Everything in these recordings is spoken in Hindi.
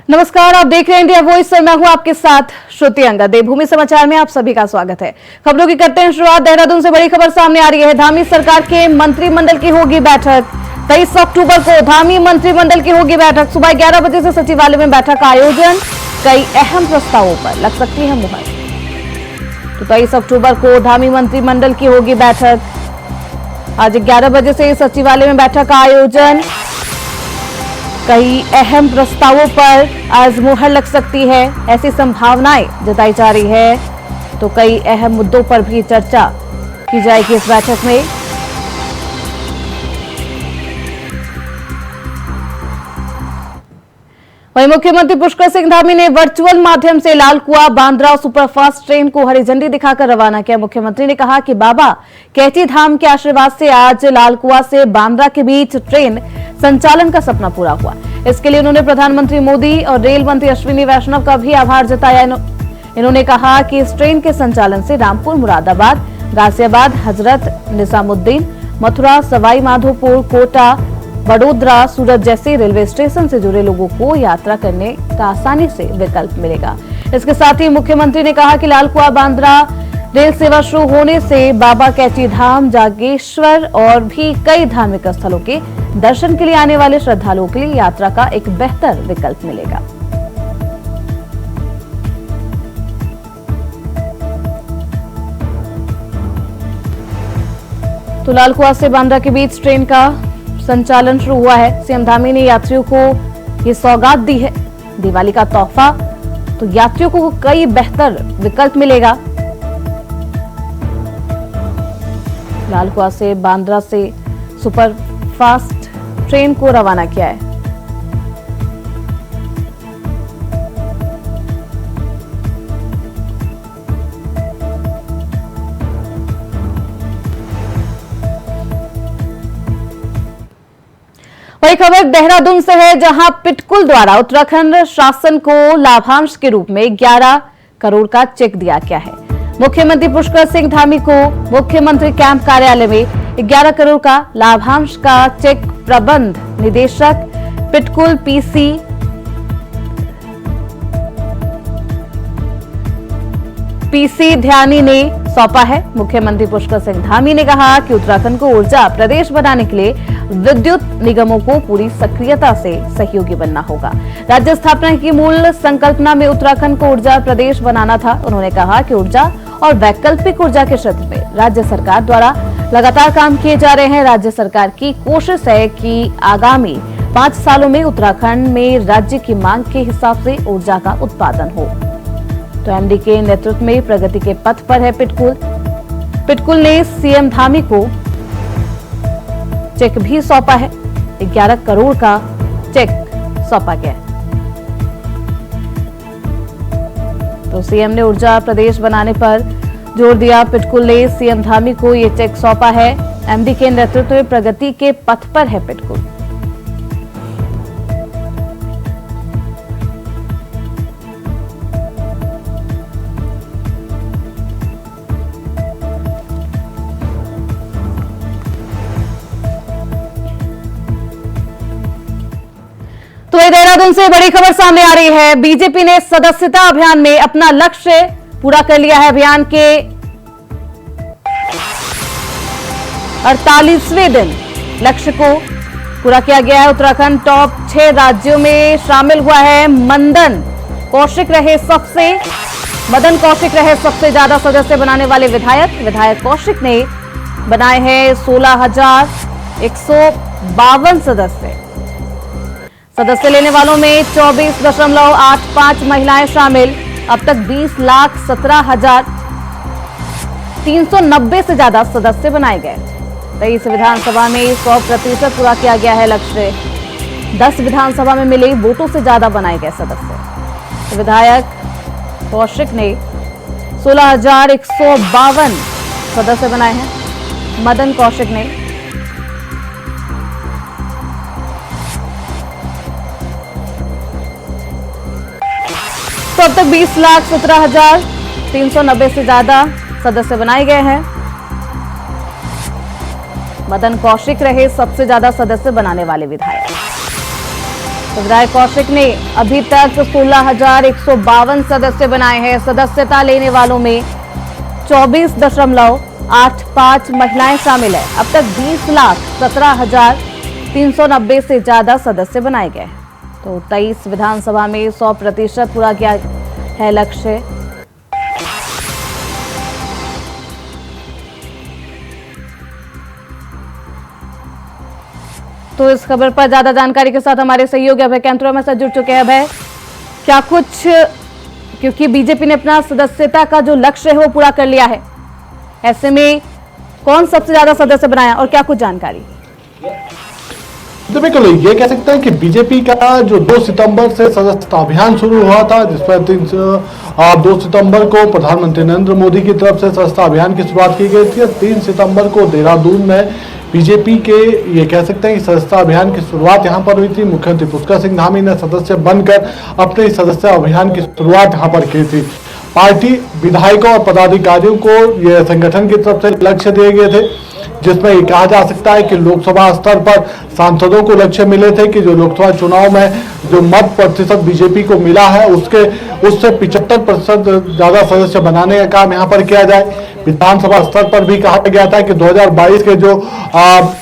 नमस्कार, आप देख रहे हैं इंडिया वॉइस और मैं हूं आपके साथ श्रुति अंगद। देवभूमि समाचार में आप सभी का स्वागत है। खबरों की करते हैं शुरुआत। देहरादून से बड़ी खबर सामने आ रही है। धामी सरकार के मंत्रिमंडल की होगी बैठक। 23 अक्टूबर को धामी मंत्रिमंडल की होगी बैठक। सुबह 11 बजे से सचिवालय में बैठक का आयोजन। कई अहम प्रस्तावों पर लग सकती है मुहर। तो 23 अक्टूबर को धामी मंत्रिमंडल की होगी बैठक। आज 11 बजे से सचिवालय में बैठक का आयोजन। कई अहम प्रस्तावों पर आज मुहर लग सकती है, ऐसी संभावनाएं जताई जा रही है। तो कई अहम मुद्दों पर भी चर्चा की जाएगी इस बैठक में। वहीं मुख्यमंत्री पुष्कर सिंह धामी ने वर्चुअल माध्यम से लालकुआं बांद्रा सुपरफास्ट ट्रेन को हरी झंडी दिखाकर रवाना किया। मुख्यमंत्री ने कहा कि बाबा कैची धाम के आशीर्वाद से आज लालकुआं से बांद्रा के बीच ट्रेन संचालन का सपना पूरा हुआ। इसके लिए उन्होंने प्रधानमंत्री मोदी और रेल मंत्री अश्विनी वैष्णव का भी आभार जताया। इन्होंने कहा कि इस ट्रेन के संचालन से रामपुर, मुरादाबाद, गाजियाबाद, हजरत निजामुद्दीन, मथुरा, सवाई माधोपुर, कोटा, बड़ोदरा, सूरत जैसे रेलवे स्टेशन से जुड़े लोगों को यात्रा करने का आसानी से विकल्प मिलेगा। इसके साथ ही मुख्यमंत्री ने कहा कि लालकुआं बांद्रा रेल सेवा शुरू होने से बाबा कैची धाम, जागेश्वर और भी कई धार्मिक स्थलों के दर्शन के लिए आने वाले श्रद्धालुओं के लिए यात्रा का एक बेहतर विकल्प मिलेगा। तो लालकुआं से बांद्रा के बीच ट्रेन का संचालन शुरू हुआ है। सीएम धामी ने यात्रियों को ये सौगात दी है, दिवाली का तोहफा। तो यात्रियों को कई बेहतर विकल्प मिलेगा। लालकुआं से बांद्रा से सुपर फास्ट ट्रेन को रवाना किया है। वही खबर देहरादून से है, जहां पिटकुल द्वारा उत्तराखंड शासन को लाभांश के रूप में 11 करोड़ का चेक दिया गया है। मुख्यमंत्री पुष्कर सिंह धामी को मुख्यमंत्री कैंप कार्यालय में 11 करोड़ का लाभांश का चेक प्रबंध निदेशक पिटकुल पीसी ध्यानी ने सौंपा है। मुख्यमंत्री पुष्कर सिंह धामी ने कहा कि उत्तराखंड को ऊर्जा प्रदेश बनाने के लिए विद्युत निगमों को पूरी सक्रियता से सहयोगी बनना होगा। राज्य स्थापना की मूल संकल्पना में उत्तराखंड को ऊर्जा प्रदेश बनाना था। उन्होंने कहा कि ऊर्जा और वैकल्पिक ऊर्जा के क्षेत्र में राज्य सरकार द्वारा लगातार काम किए जा रहे हैं। राज्य सरकार की कोशिश है कि आगामी 5 सालों में उत्तराखंड में राज्य की मांग के हिसाब से ऊर्जा का उत्पादन हो। तो एमडी के नेतृत्व में प्रगति के पथ पर है पिटकुल ने सीएम धामी को चेक भी सौंपा है। 11 करोड़ का चेक सौंपा गया है। तो सीएम ने ऊर्जा प्रदेश बनाने पर जोर दिया। पिटकुल ने सीएम धामी को ये चेक सौंपा है। एमडी के नेतृत्व में प्रगति के पथ पर है पिटकुल। तो देहरादून से बड़ी खबर सामने आ रही है। बीजेपी ने सदस्यता अभियान में अपना लक्ष्य पूरा कर लिया है। अभियान के 48वें दिन लक्ष्य को पूरा किया गया है। उत्तराखंड टॉप 6 राज्यों में शामिल हुआ है। मदन कौशिक रहे सबसे ज्यादा सदस्य बनाने वाले विधायक कौशिक ने बनाए हैं 16,152 सदस्य लेने वालों में 24.85 महिलाएं शामिल। अब तक 20,17,390 से ज्यादा सदस्य बनाए गए। 23 विधानसभा में 100% पूरा किया गया है लक्ष्य। 10 विधानसभा में मिले वोटों से ज्यादा बनाए गए सदस्य। विधायक कौशिक ने 16,152 सदस्य बनाए हैं। मदन कौशिक ने तो अब तक 20,17,390 से ज्यादा सदस्य बनाए गए हैं। मदन कौशिक रहे सबसे ज्यादा सदस्य बनाने वाले विधायक। विधायक कौशिक ने अभी तक 16,152 सदस्य बनाए हैं। सदस्यता लेने वालों में 24.85 महिलाएं शामिल है। अब तक 20,17,390 से ज्यादा सदस्य बनाए गए। तो 23 विधानसभा में 100% पूरा किया है लक्ष्य। तो इस खबर पर ज्यादा जानकारी के साथ हमारे सहयोगी अभय कैंथुरा में साथ जुड़ चुके हैं। अभय, क्या कुछ, क्योंकि बीजेपी ने अपना सदस्यता का जो लक्ष्य है वो पूरा कर लिया है, ऐसे में कौन सबसे ज्यादा सदस्य बनाया और क्या कुछ जानकारी? तो बिल्कुल ये कह सकते हैं कि बीजेपी का जो 2 सितंबर से सदस्यता अभियान शुरू हुआ था, जिस पर 2 सितंबर को प्रधानमंत्री नरेंद्र मोदी की तरफ से सदस्यता अभियान की शुरुआत की गई थी। 3 सितंबर को देहरादून में बीजेपी के ये कह सकते हैं कि सदस्यता अभियान की शुरुआत यहां पर हुई थी। मुख्यमंत्री पुष्कर सिंह धामी ने सदस्य बनकर अपने सदस्यता अभियान की शुरुआत यहां पर की थी। पार्टी विधायकों और पदाधिकारियों को यह संगठन की तरफ से लक्ष्य दिए गए थे, जिसमें ये कहा जा सकता है कि लोकसभा स्तर पर सांसदों को लक्ष्य मिले थे कि जो लोकसभा चुनाव में जो मत प्रतिशत बीजेपी को मिला है उससे 75% ज्यादा सदस्य बनाने का काम यहाँ पर किया जाए। विधानसभा स्तर पर भी कहा गया था कि 2022 के जो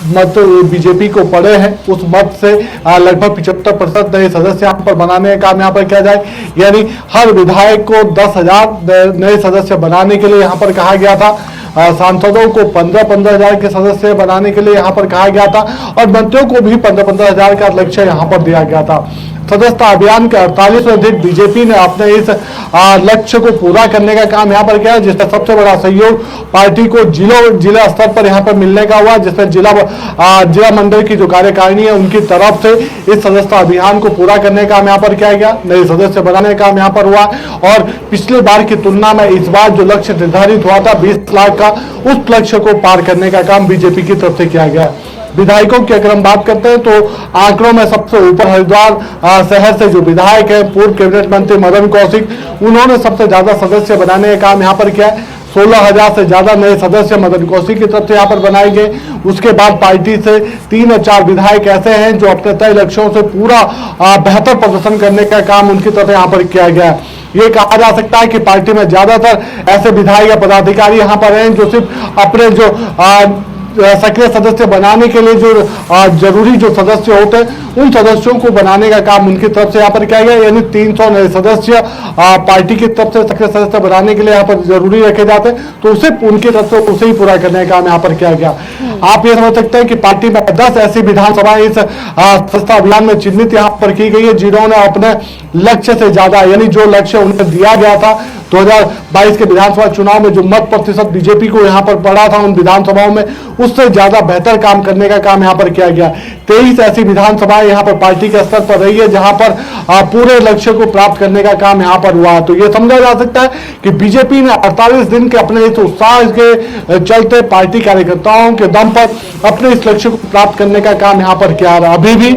मत बीजेपी को पड़े हैं उस मत से लगभग 75% नए सदस्य यहाँ पर बनाने का काम यहाँ पर किया जाए। यानी हर विधायक को 10,000 नए सदस्य बनाने के लिए यहाँ पर कहा गया था। सांसदों को 15-15 हजार के सदस्य बनाने के लिए यहाँ पर कहा गया था और मंत्रियों को भी 15-15 हजार का लक्ष्य यहाँ पर दिया गया था। सदस्यता अभियान के 48वें दिन बीजेपी ने अपने इस लक्ष्य को पूरा करने का काम यहाँ पर किया, जिसका सबसे बड़ा सहयोग पार्टी को जिला स्तर पर यहाँ पर मिलने का हुआ, जिसमें जिला मंडल की जो कार्यकारिणी है उनकी तरफ से इस सदस्यता अभियान को पूरा करने का काम यहाँ पर किया गया। नए सदस्य बनाने का काम यहाँ पर हुआ और पिछले बार की तुलना में इस बार जो लक्ष्य निर्धारित हुआ था 20 लाख का, उस लक्ष्य को पार करने का काम बीजेपी की तरफ से किया गया। विधायकों की अगर हम बात करते हैं तो आंकड़ों में सबसे ऊपर हरिद्वार शहर से जो विधायक है पूर्व कैबिनेट मंत्री मदन कौशिक, उन्होंने सबसे ज्यादा सदस्य बनाने का काम यहाँ पर किया है। 16,000 से ज्यादा नए सदस्य मदन कौशिक की तरफ से यहाँ पर बनाए गए। उसके बाद पार्टी से 3 और 4 विधायक ऐसे हैं जो अपने तय लक्ष्यों से पूरा बेहतर प्रदर्शन करने का काम उनकी तरफ से यहाँ पर किया गया है। ये कहा जा सकता है कि पार्टी में ज्यादातर ऐसे विधायक या पदाधिकारी यहाँ पर हैं जो सिर्फ अपने जो सक्रिय सदस्य बनाने के लिए जो जरूरी जो सदस्य होते हैं उन सदस्यों को बनाने का काम उनकी तरफ से यहाँ पर किया गया। यानी 300 नए सदस्य पार्टी की तरफ से सक्रिय सदस्य बनाने के लिए यहाँ पर जरूरी रखे जाते हैं, तो उसे उनकी तरफ से उसे ही पूरा करने का काम यहाँ पर किया गया। आप ये समझ सकते हैं कि पार्टी में 10 ऐसी विधानसभाएं इस सदस्यता अभियान में चिन्हित यहाँ पर की गई है, जिन्होंने अपने लक्ष्य से ज्यादा, यानी जो लक्ष्य उन्हें दिया गया था 2022 के विधानसभा चुनाव में जो मत प्रतिशत बीजेपी को यहाँ पर पड़ा था उन विधानसभाओं में, उससे ज्यादा बेहतर काम करने का काम यहाँ पर किया गया। 23 ऐसी विधानसभाएं यहाँ पर पार्टी के स्तर पर रही है जहां पर पूरे लक्ष्य को प्राप्त करने का काम यहाँ पर हुआ। तो ये समझा जा सकता है कि बीजेपी ने 48 दिन के अपने इस उत्साह के चलते पार्टी कार्यकर्ताओं के दम पर अपने इस लक्ष्य को प्राप्त करने का काम यहाँ पर किया रहा। अभी भी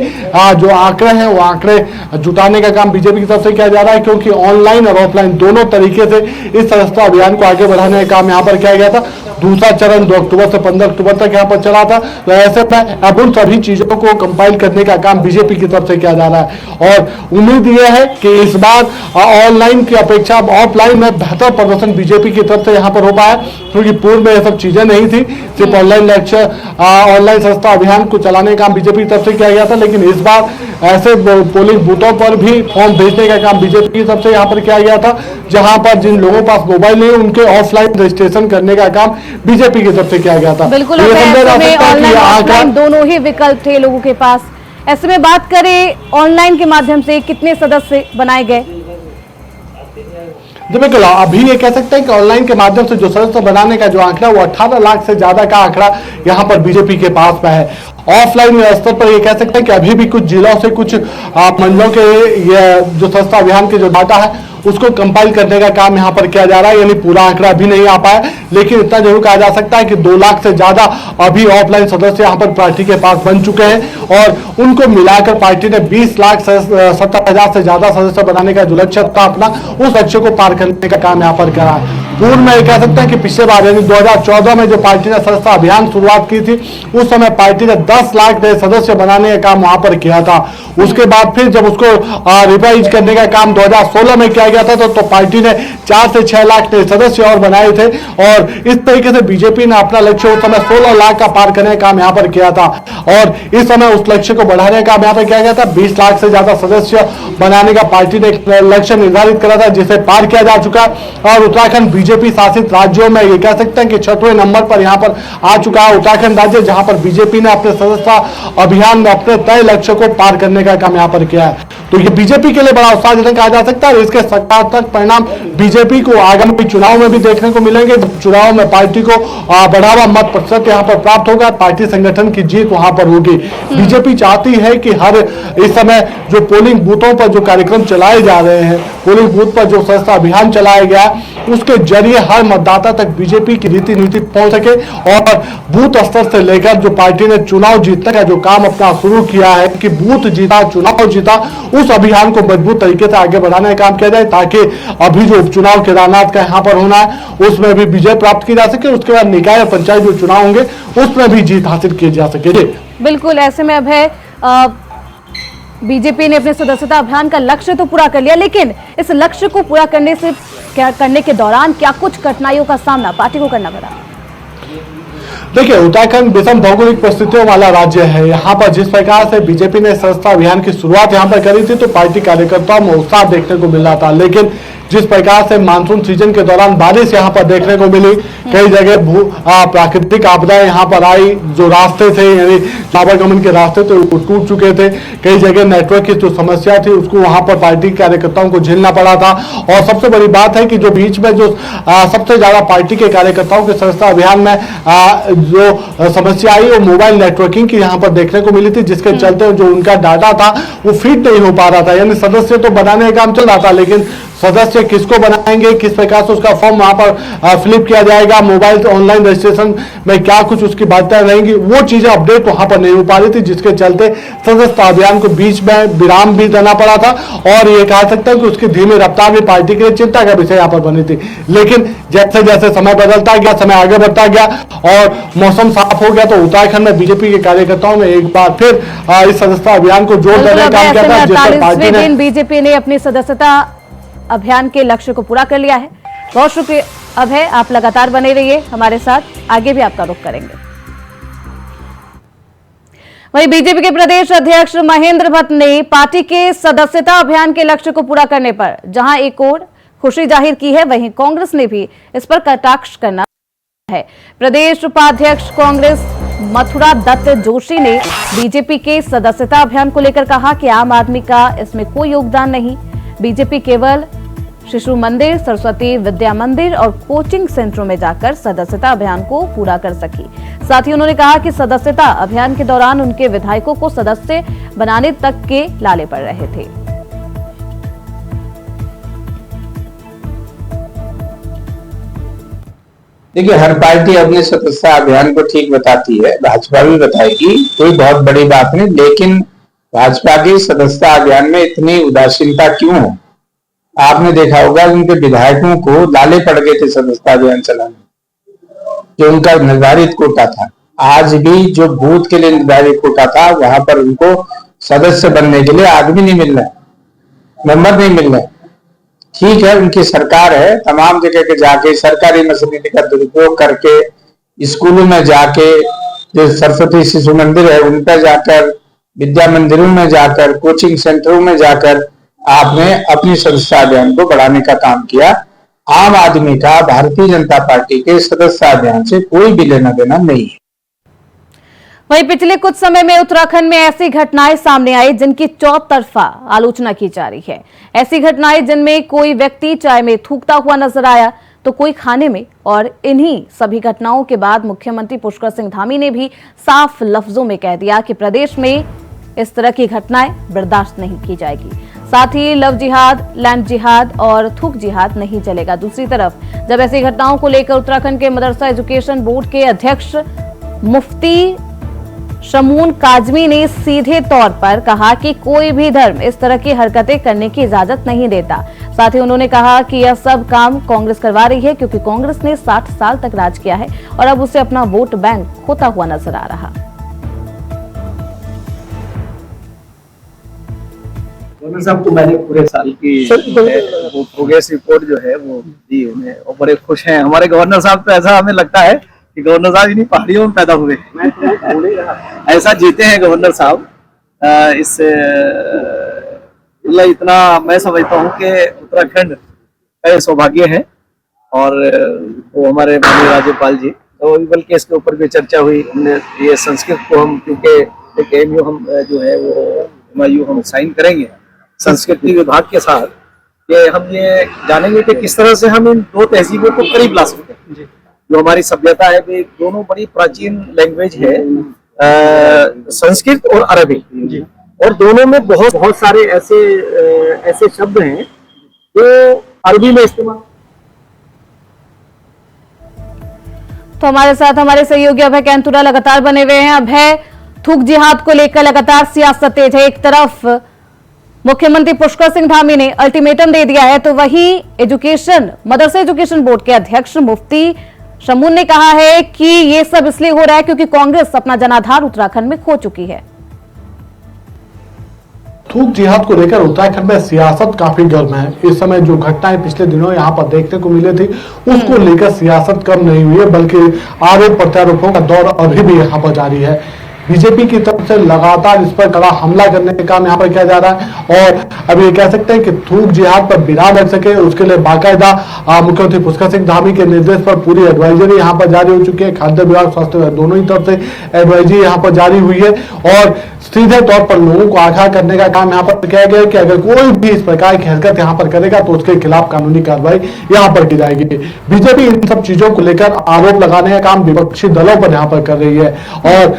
जो आंकड़े हैं वो आंकड़े जुटाने का काम बीजेपी की तरफ से किया जा रहा है, क्योंकि ऑनलाइन और ऑफलाइन दोनों तरीके से इस सदस्यता अभियान को आगे बढ़ाने का काम यहाँ पर किया गया था। दूसरा चरण 2 अक्टूबर से 15 अक्टूबर तक यहाँ पर चला था। तो ऐसे में अब उन सभी चीजों को कंपाइल करने का काम बीजेपी की तरफ से किया जा रहा है और उम्मीद यह है कि इस बार ऑनलाइन की अपेक्षा ऑफलाइन में बेहतर प्रदर्शन बीजेपी की तरफ से यहाँ पर हो पाया, क्योंकि पूर्व में यह सब चीजें नहीं थी। सिर्फ ऑनलाइन लक्ष्य ऑनलाइन सदस्यता अभियान को चलाने का काम बीजेपी की तरफ से किया गया था, लेकिन इस बार ऐसे पोलिंग बूथों पर भी फॉर्म भेजने का काम बीजेपी की तरफ से यहाँ पर किया गया था, जहां पर जिन लोगों के पास मोबाइल नहीं उनके ऑफलाइन रजिस्ट्रेशन करने का काम बीजेपी की तरफ से किया गया था। बिल्कुल, ऑनलाइन दोनों ही विकल्प थे लोगों के पास। ऐसे में बात करें ऑनलाइन के माध्यम से कितने सदस्य बनाए गए? जी बिल्कुल, अभी ये कह सकते हैं कि ऑनलाइन के माध्यम से जो सदस्य बनाने का जो आंकड़ा वो 18 लाख से ज्यादा का आंकड़ा यहाँ पर बीजेपी के पास में है। ऑफलाइन स्तर पर ये कह सकते हैं कि अभी भी कुछ जिलों से कुछ मंडलों के ये जो सदस्यता अभियान के जो डाटा है उसको कंपाइल करने का काम यहाँ पर किया जा रहा है, यानी पूरा आंकड़ा अभी नहीं आ पाया, लेकिन इतना जरूर कहा जा सकता है कि 2 लाख से ज्यादा अभी ऑफलाइन सदस्य यहाँ पर पार्टी के पास बन चुके हैं और उनको मिलाकर पार्टी ने 20,70,000 से ज्यादा सदस्य बनाने का जो लक्ष्य था अपना, उस लक्ष्य को पार करने का काम यहाँ पर करा है। पूर्व में कह सकते हैं कि पिछले बार यानी 2014 में जो पार्टी ने सदस्यता अभियान शुरुआत की थी, उस समय पार्टी ने 10 लाख नए सदस्य बनाने का काम वहां पर किया था। उसके बाद फिर जब उसको रिवाइज करने का काम 2016 में किया गया था तो पार्टी ने 4 से 6 लाख नए सदस्य और बनाए थे और इस तरीके से बीजेपी ने अपना लक्ष्य उस समय 16 लाख का पार करने का काम यहाँ पर किया था और इस समय उस लक्ष्य को बढ़ाने का काम यहाँ पर किया गया था। 20 लाख से ज्यादा सदस्य बनाने का पार्टी ने एक लक्ष्य निर्धारित करा था जिसे पार किया जा चुका और उत्तराखंड बीजेपी शासित राज्यों में ये कह सकते हैं कि 6वें नंबर पर यहाँ पर आ चुका है उत्तराखंड राज्य, जहां पर बीजेपी ने अपने सदस्यता अभियान में अपने तय लक्ष्य को पार करने का काम यहाँ पर किया है। तो ये बीजेपी के लिए बड़ा उत्साहजनक कहा जा सकता है और इसके सकारात्मक परिणाम बीजेपी को आगामी चुनाव में भी देखने को मिलेंगे। चुनाव में पार्टी को बढ़ावा मत प्रतिशत यहाँ पर प्राप्त होगा, पार्टी संगठन की जीत वहां पर होगी। बीजेपी चाहती है कि हर इस समय जो पोलिंग बूथों पर जो कार्यक्रम चलाए जा रहे हैं, पोलिंग बूथ पर जो सदस्यता अभियान चलाया गया उसके जरिए हर मतदाता तक बीजेपी की रीति नीति पहुंच सके और बूथ स्तर से लेकर जो पार्टी ने चुनाव जीतने का जो काम अपना शुरू किया है कि बूथ जीता चुनाव जीता, उस अभियान को मजबूत तरीके से आगे बढ़ाने का काम किया जाए ताकि अभी जो उपचुनाव केदारनाथ का यहाँ पर होना है उसमें भी विजय प्राप्त की जा सके, उसके बाद निकाय और पंचायत जो चुनाव होंगे उसमें भी जीत हासिल की जा सके। बिल्कुल, ऐसे में अब है बीजेपी ने अपने सदस्यता अभियान का लक्ष्य तो पूरा कर लिया, लेकिन इस लक्ष्य को पूरा करने के दौरान क्या कुछ कठिनाइयों का सामना पार्टी को करना पड़ा? देखिए, उत्तराखंड विषम भौगोलिक परिस्थितियों वाला राज्य है। यहाँ पर जिस प्रकार से बीजेपी ने सदस्यता अभियान की शुरुआत यहाँ पर करी थी तो पार्टी कार्यकर्ताओं में उत्साह देखने को मिल रहा था, लेकिन जिस प्रकार से मानसून सीजन के दौरान बारिश यहाँ पर देखने को मिली, कई जगह प्राकृतिक आपदाएं यहाँ पर आई, जो रास्ते थे यानी आवागमन के रास्ते थे वो टूट चुके थे, कई जगह नेटवर्क की जो समस्या थी उसको वहां पर पार्टी कार्यकर्ताओं को झेलना पड़ा था और सबसे बड़ी बात है कि जो बीच में जो सबसे ज्यादा पार्टी के कार्यकर्ताओं के सदस्यता अभियान में जो समस्या आई वो मोबाइल नेटवर्किंग की यहाँ पर देखने को मिली थी, जिसके चलते जो उनका डाटा था वो फिट नहीं हो पा रहा था। यानी सदस्य तो बनाने का काम चल रहा था लेकिन सदस्य किसको बनाएंगे, किस प्रकार से उसका फॉर्म वहां पर फिलिप किया जाएगा, मोबाइल से ऑनलाइन रजिस्ट्रेशन में क्या कुछ उसकी बातें रहेंगी, वो चीजें अपडेट वहां पर नहीं हो पा रही थी, जिसके चलते सदस्यता अभियान को बीच में विराम भी देना पड़ा था और ये कहा सकता है कि उसकी धीमी रफ्तार भी पार्टी के लिए चिंता का विषय यहाँ पर बनी थी। लेकिन जैसे जैसे समय बदलता गया, समय आगे बढ़ता गया और मौसम साफ हो गया तो उत्तराखंड में बीजेपी के कार्यकर्ताओं ने एक बार फिर इस सदस्यता अभियान को जोर देने का काम किया था, जिससे पार्टी ने बीजेपी ने अपनी सदस्यता अभियान के लक्ष्य को पूरा कर लिया है। बहुत शुक्रिया अभय, आप लगातार बने रहिए हमारे साथ, आगे भी आपका रुख करेंगे। वहीं बीजेपी के प्रदेश अध्यक्ष महेंद्र भट्ट ने पार्टी के सदस्यता अभियान के लक्ष्य को पूरा करने पर जहां एक ओर खुशी जाहिर की है, वहीं कांग्रेस ने भी इस पर कटाक्ष करना है। प्रदेश उपाध्यक्ष कांग्रेस मथुरा दत्त जोशी ने बीजेपी के सदस्यता अभियान को लेकर कहा कि आम आदमी का इसमें कोई योगदान नहीं, बीजेपी केवल शिशु मंदिर, सरस्वती विद्या मंदिर और कोचिंग सेंटरों में जाकर सदस्यता अभियान को पूरा कर सकी। साथ ही उन्होंने कहा कि सदस्यता अभियान के दौरान उनके विधायकों को सदस्य बनाने तक के लाले पड़ रहे थे। देखिए, हर पार्टी अपने सदस्यता अभियान को ठीक बताती है, भाजपा भी बताएगी, कोई बहुत बड़ी बात नहीं, लेकिन भाजपा की सदस्यता अभियान में इतनी उदासीनता क्यों है? आपने देखा होगा उनके विधायकों को लाले पड़ गए थे सदस्यता अभियान चलाने, जो उनका निर्धारित कोटा था। आज भी जो बूथ के लिए निर्धारित कोटा था वहां पर उनको सदस्य बनने के लिए आदमी नहीं मिल रहा, नंबर नहीं मिल रहा। ठीक है, उनकी सरकार है, तमाम जगह के जाके सरकारी मशीनरी का दुरुपयोग करके स्कूलों में जाके, जो सरस्वती शिशु मंदिर है उन पर जाकर, विद्या मंदिरों में जाकर, कोचिंग सेंटरों में जाकर आपने अपनी सदस्यता अभियान को बढ़ाने का काम किया। आम आदमी का भारतीय जनता पार्टी के सदस्यता अभियान से कोई भी लेना देना नहीं है। वहीं पिछले कुछ समय में उत्तराखंड में ऐसी घटनाएं सामने आई जिनकी चौतरफा आलोचना की जा रही है। ऐसी घटनाएं जिनमें कोई व्यक्ति चाय में थूकता हुआ नजर आया तो कोई खाने में, और इन्हीं सभी घटनाओं के बाद मुख्यमंत्री पुष्कर सिंह धामी ने भी साफ लफ्जों में कह दिया कि प्रदेश में इस तरह की घटनाएं बर्दाश्त नहीं की जाएगी। साथ ही लव जिहाद, लैंड जिहाद और थूक जिहाद नहीं चलेगा। दूसरी तरफ जब ऐसी घटनाओं को लेकर उत्तराखंड के मदरसा एजुकेशन बोर्ड के अध्यक्ष मुफ्ती शमून काजमी ने सीधे तौर पर कहा कि कोई भी धर्म इस तरह की हरकतें करने की इजाजत नहीं देता। साथ ही उन्होंने कहा कि यह सब काम कांग्रेस करवा रही है, क्योंकि कांग्रेस ने 60 साल तक राज किया है और अब उसे अपना वोट बैंक खोता हुआ नजर आ रहा। गवर्नर साहब को मैंने पूरे साल की वो प्रोग्रेस रिपोर्ट जो है वो दी उन्हें और बड़े खुश हैं। हमारे गवर्नर साहब तो ऐसा हमें लगता है कि गवर्नर साहब इन्हीं पहाड़ियों में पैदा हुए, ऐसा जीते हैं गवर्नर साहब। इससे इतना मैं समझता हूँ कि उत्तराखंड का सौभाग्य है। और वो हमारे माननीय राज्यपाल जी, तो बल्कि इसके ऊपर भी चर्चा हुई। हमने ये संस्कृत को हम, क्योंकि एक MU हम जो है वो MIU हम साइन करेंगे संस्कृति विभाग के साथ, कि हम ये जानेंगे कि किस तरह से हम इन दो तहजीबों को करीब ला सकते हैं। जो हमारी सभ्यता है वे दोनों बड़ी प्राचीन लैंग्वेज है, संस्कृत और अरबी, और दोनों में बहुत सारे ऐसे शब्द हैं जो अरबी में इस्तेमाल। तो हमारे साथ हमारे सहयोगी अभय कैंतुरा लगातार बने हुए हैं। अभय, थूक जिहाद को लेकर लगातार सियासत तेज है। एक तरफ मुख्यमंत्री पुष्कर सिंह धामी ने अल्टीमेटम दे दिया है, तो वहीं मदरसा एजुकेशन बोर्ड के अध्यक्ष मुफ्ती शमून ने कहा है कि ये सब इसलिए हो रहा है क्योंकि कांग्रेस अपना जनाधार उत्तराखंड में खो चुकी है। थूक जिहाद को लेकर उत्तराखंड में सियासत काफी गर्म है। इस समय जो घटनाएं पिछले दिनों यहाँ पर देखने को मिली थी, उसको लेकर सियासत कम नहीं हुई है, बल्कि आरोप प्रत्यारोपों का दौर अभी भी यहाँ पर जारी है। बीजेपी की तरफ से लगातार इस पर कड़ा हमला करने का काम यहाँ पर किया जा रहा है और अब ये कह सकते हैं कि थूक जिहाद पर विराम रख सके, उसके लिए बाकायदा मुख्यमंत्री पुष्कर सिंह धामी के निर्देश पर पूरी एडवाइजरी यहाँ पर जारी हो चुकी है। खाद्य विभाग, स्वास्थ्य विभाग दोनों ही तरफ से एडवाइजरी यहाँ पर जारी हुई है और सीधे तौर पर लोगों को आगाह करने का काम यहाँ पर किया गया है कि अगर कोई भी इस प्रकार की हरकत यहाँ पर करेगा तो उसके खिलाफ कानूनी कार्रवाई यहाँ पर की जाएगी। बीजेपी इन सब चीजों को लेकर आरोप लगाने का काम विपक्षी दलों पर यहाँ पर कर रही है और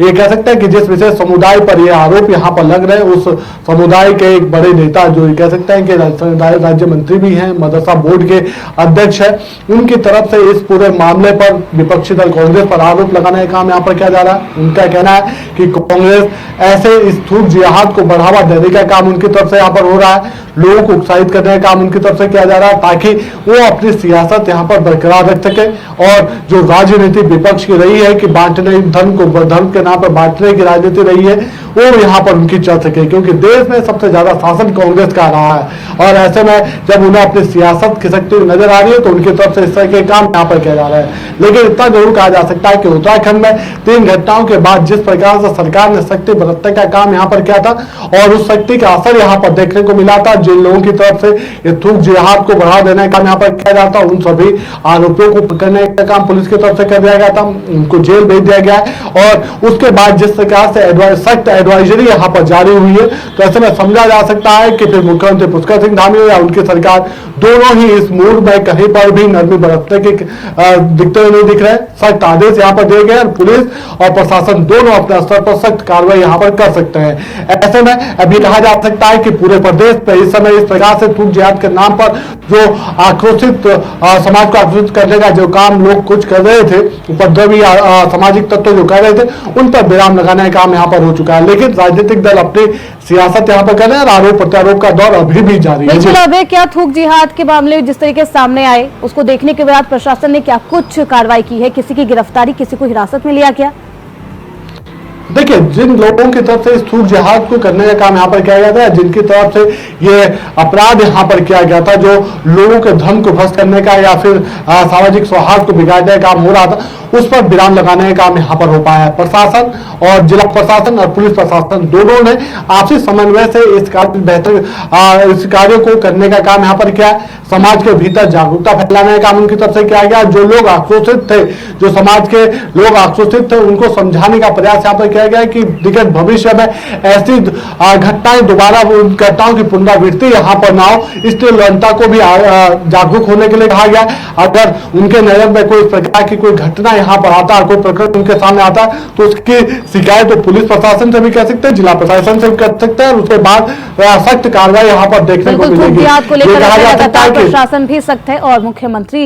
ये कह सकते हैं कि जिस विशेष समुदाय पर ये आरोप यहाँ पर लग रहे हैं, उस समुदाय के एक बड़े नेता जो कह सकते हैं कि राज्य मंत्री भी हैं, मदरसा बोर्ड के अध्यक्ष है, उनकी तरफ से इस पूरे मामले पर विपक्षी दल कांग्रेस पर आरोप लगाने का काम यहाँ पर किया जा रहा है। उनका कहना है कि कांग्रेस ऐसे इस थूक जिहाद को बढ़ावा देने का काम उनकी तरफ से यहाँ पर हो रहा है, लोगों को उत्साहित करने का काम उनकी तरफ से किया जा रहा है ताकि वो अपनी सियासत यहाँ पर बरकरार रख सके। और जो राजनीति विपक्ष की रही है कि बांटने, धर्म के नाम पर बांटने की राजनीति रही है, वो यहाँ पर उनकी चल सके, क्योंकि देश में सबसे ज्यादा शासन कांग्रेस का रहा है और ऐसे में जब उन्हें अपनी सियासत खिसकती हुई नजर आ रही है तो उनकी तरफ से इस तरह के काम यहाँ पर किया जा रहा है। लेकिन इतना जरूर कहा जा सकता है कि उत्तराखंड में 3 घटनाओं के बाद जिस प्रकार से सरकार ने सख्ती बरतने का काम यहाँ पर किया था और उस सख्ती का असर यहाँ पर देखने को मिला था, जिन लोगों की तरफ से ये थूक जिहाद को बढ़ावा देने का काम यहाँ पर किया जाता, उन सभी आरोपियों को पकड़ने का काम पुलिस की तरफ से कर दिया गया था, उनको जेल भेज दिया गया है और उसके बाद जिस प्रकार से सख्त एडवाइजरी यहाँ पर जारी हुई है, तो ऐसे में समझा जा सकता है कि फिर मुख्यमंत्री पुष्कर सिंह धामी या उनकी सरकार दोनों ही इस मूड में कहीं पर भी नरमी बरतने के दिखते हुए नहीं दिख रहे। सख्त आदेश यहाँ पर दिए गए और पुलिस और प्रशासन दोनों अपने स्तर पर सख्त कार्रवाई यहाँ पर कर सकते हैं। ऐसे में अभी कहा जा सकता है कि पूरे प्रदेश में इस समय इस प्रकार से थूक जिहाद के नाम पर जो आक्रोशित समाज को आक्रोशित करने का जो काम लोग कुछ कर रहे थे, उपद्रवी सामाजिक तत्व जो कर रहे थे, उन पर विराम लगाने का काम यहाँ पर हो चुका है। लेकिन राजनीतिक दल अपनी सियासत यहाँ पर कर रहे हैं और आरोप प्रत्यारोप का दौर अभी भी जारी है। बिल्कुल अभय, क्या थूक जिहाद के मामले जिस तरीके से सामने आए उसको देखने के बाद प्रशासन ने क्या कुछ कार्रवाई की है? किसी की गिरफ्तारी, किसी को हिरासत में लिया गया? देखिए, जिन लोगों की तरफ से इस थूक जिहाद को करने का काम यहाँ पर किया गया था, जिनकी तरफ से ये अपराध यहाँ पर किया गया था, जो लोगों के धन को भ्रष्ट करने का या फिर सामाजिक सौहार्द को बिगाड़ने का काम हो रहा था, उस पर विराम लगाने का काम यहाँ पर हो पाया है। प्रशासन और जिला प्रशासन और पुलिस प्रशासन दोनों ने आपसी समन्वय से इस कार्य को करने का काम यहाँ पर किया है। समाज के भीतर जागरूकता फैलाने का काम उनकी तरफ से किया गया। जो लोग आक्रोशित थे, जो समाज के लोग आक्रोशित थे, उनको समझाने का प्रयास यहाँ पर किया गया कि निकट भविष्य में ऐसी घटनाएं दोबारा, घटनाओं की पुनरावृत्ति यहाँ पर ना हो, इसलिए जनता को भी जागरूक होने के लिए कहा गया। अगर उनके नजर में कोई प्रकार की कोई घटना यहाँ पर आता है, कोई प्रकरण उनके सामने आता है, तो उसकी शिकायत तो पुलिस प्रशासन से भी कर सकते हैं, जिला प्रशासन से भी कर सकते हैं और उसके बाद सख्त कार्रवाई यहाँ पर देखने को मिलेगी। प्रशासन भी सख्त है और मुख्यमंत्री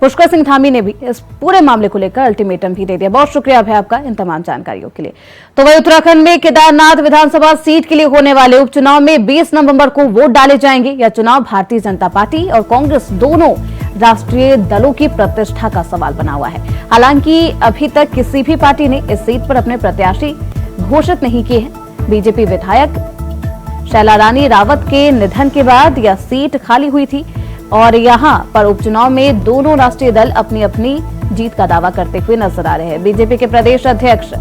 पुष्कर सिंह धामी ने भी इस पूरे मामले को लेकर अल्टीमेटम भी दे दिया। बहुत शुक्रिया अभय आपका इन तमाम जानकारियों के लिए। तो वही उत्तराखंड में केदारनाथ विधानसभा सीट के लिए होने वाले उपचुनाव में 20 नवंबर को वोट डाले जाएंगे। यह चुनाव भारतीय जनता पार्टी और कांग्रेस दोनों राष्ट्रीय दलों की प्रतिष्ठा का सवाल बना हुआ है। हालांकि अभी तक किसी भी पार्टी ने इस सीट पर अपने प्रत्याशी घोषित नहीं किए हैं। बीजेपी विधायक शैला रानी रावत के निधन के बाद यह सीट खाली हुई थी और यहां पर उपचुनाव में दोनों राष्ट्रीय दल अपनी अपनी जीत का दावा करते हुए नजर आ रहे हैं। बीजेपी के प्रदेश अध्यक्ष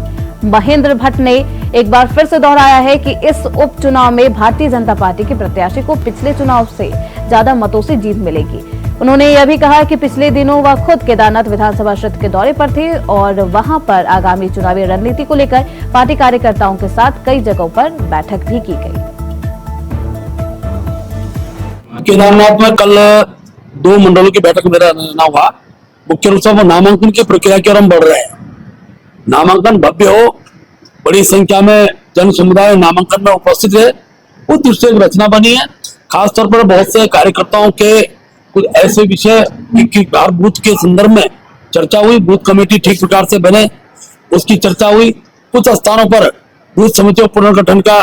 महेंद्र भट्ट ने एक बार फिर से दोहराया है कि इस उपचुनाव में भारतीय जनता पार्टी के प्रत्याशी को पिछले चुनाव से ज्यादा मतों से जीत मिलेगी। उन्होंने यह भी कहा कि पिछले दिनों वह खुद केदारनाथ विधानसभा क्षेत्र के दौरे पर थे और वहां पर आगामी चुनावी रणनीति को लेकर पार्टी कार्यकर्ताओं के साथ कई जगहों पर बैठक भी की गई। केदारनाथ में कल 2 मंडलों की बैठक मेरा रहना हुआ। मुख्य रूप से वो नामांकन की प्रक्रिया की ओर हम बढ़ रहे हैं। नामांकन भव्य हो, बड़ी संख्या में जन समुदाय नामांकन में उपस्थित है, उस दृष्टि से रचना बनी है। खासतौर पर बहुत से कार्यकर्ताओं के कुछ ऐसे विषय कि हर बूथ के संदर्भ में चर्चा हुई, बूथ कमेटी ठीक प्रकार से बने उसकी चर्चा हुई। कुछ स्थानों पर बूथ समितियों पुनर्गठन का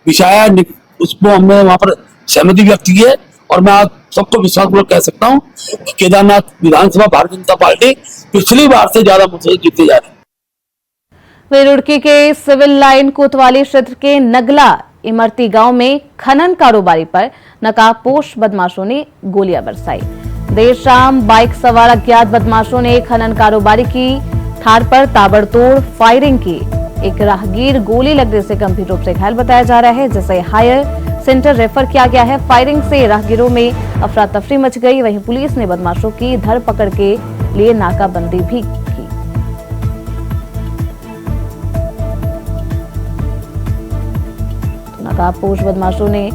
विषय है, उसको हमने वहां पर सहमति व्यक्त की है और मैं आज सबको विश्वासपूर्वक कह सकता हूं कि केदारनाथ विधानसभा भारतीय जनता पार्टी पिछली बार से ज्यादा मतों से जीतती जा रही है। वहीं रुड़की के सिविल लाइन कोतवाली क्षेत्र के नगला इमरती गांव में खनन कारोबारी पर नकाबपोश बदमाशों ने गोलियां बरसाई। देर शाम बाइक सवार अज्ञात बदमाशों ने खनन कारोबारी की थार पर ताबड़तोड़ फायरिंग की। एक राहगीर गोली लगने से गंभीर रूप से घायल बताया जा रहा है, जिसे हायर सेंटर रेफर किया गया है। फायरिंग से राहगीरों में अफरा तफरी मच गई। वहीं पुलिस ने बदमाशों की धरपकड़ के लिए नाकाबंदी भी की। नकाबपोश बदमाशों ने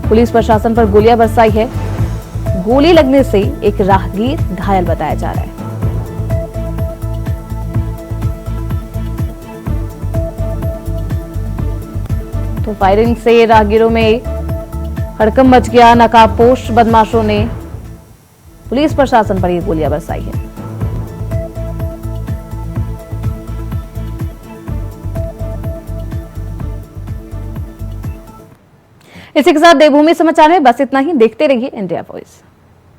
पुलिस प्रशासन पर गोलियां बरसाई है। गोली लगने से एक राहगीर घायल बताया जा रहा है। तो फायरिंग से राहगीरों में हड़कंप मच गया। नकाबपोश बदमाशों ने पुलिस प्रशासन पर ये गोलियां बरसाई है। इसी के साथ देवभूमि समाचार में बस इतना ही। देखते रहिए इंडिया वॉइस।